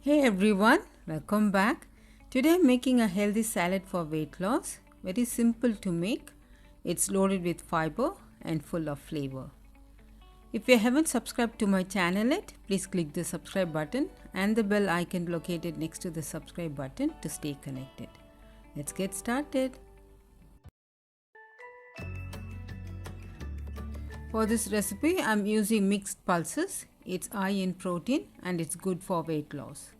Hey everyone, welcome back. Today I'm making a healthy salad for weight loss. Very simple to make. It's loaded with fiber and full of flavor. If you haven't subscribed to my channel yet, please click the subscribe button and the bell icon located next to the subscribe button to stay connected. Let's get started. For this recipe, I'm using mixed pulses. It's high in protein and it's good for weight loss.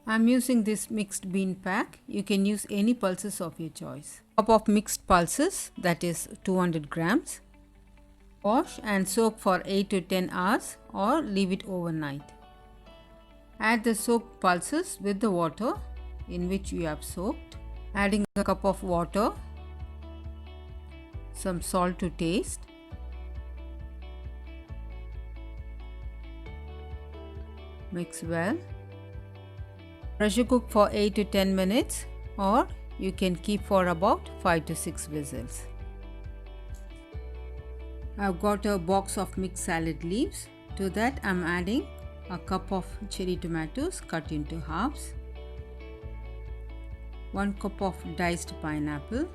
I'm using this mixed bean pack. You can use any pulses of your choice. Cup of mixed pulses, that is 200 grams. Wash and soak for 8 to 10 hours or leave it overnight. Add the soaked pulses with the water in which you have soaked. Adding a cup of water, some salt to taste, mix well. Pressure cook for 8 to 10 minutes or you can keep for about 5 to 6 whistles. I've got a box of mixed salad leaves. To that I'm adding a cup of cherry tomatoes cut into halves, 1 cup of diced pineapple,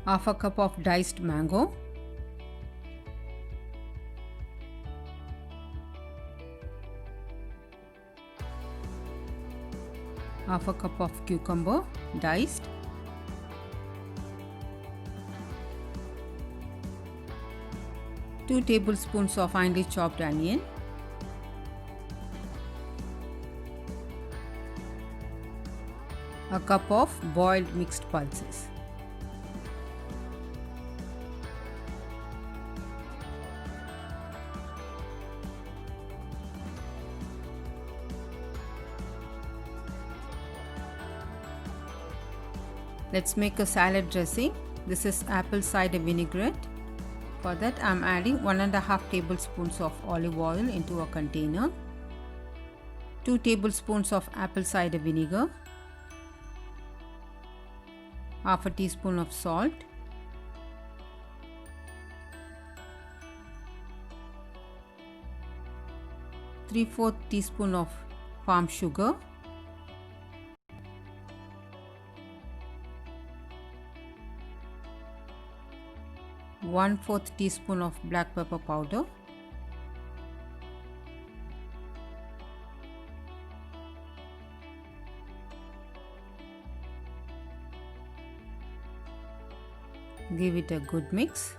half a cup of diced mango, half a cup of cucumber diced, two tablespoons of finely chopped onion, a cup of boiled mixed pulses. Let's make a salad dressing. This is apple cider vinaigrette. For that I'm adding 1.5 tablespoons of olive oil into a container, 2 tablespoons of apple cider vinegar, half a teaspoon of salt, three-fourths teaspoon of palm sugar, 1/4 teaspoon of black pepper powder, give it a good mix.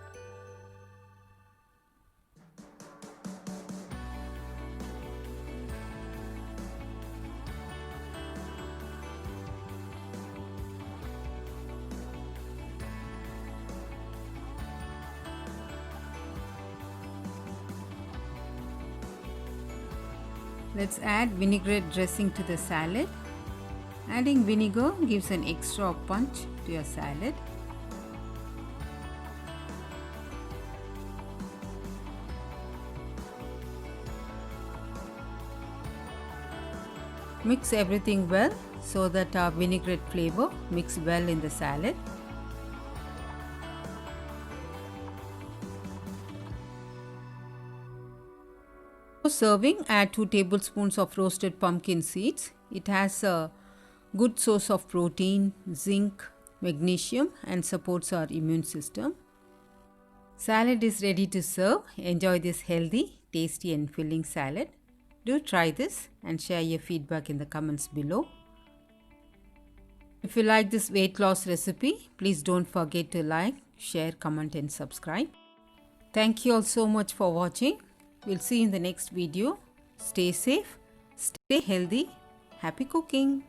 Let's add vinaigrette dressing to the salad. Adding vinegar gives an extra punch to your salad. Mix everything well so that our vinaigrette flavor mixes well in the salad. For serving, add 2 tablespoons of roasted pumpkin seeds. It has a good source of protein, zinc, magnesium and supports our immune system. Salad is ready to serve. Enjoy this healthy, tasty and filling salad. Do try this and share your feedback in the comments below. If you like this weight loss recipe, please don't forget to like, share, comment and subscribe. Thank you all so much for watching. We'll see you in the next video. Stay safe, stay healthy, happy cooking.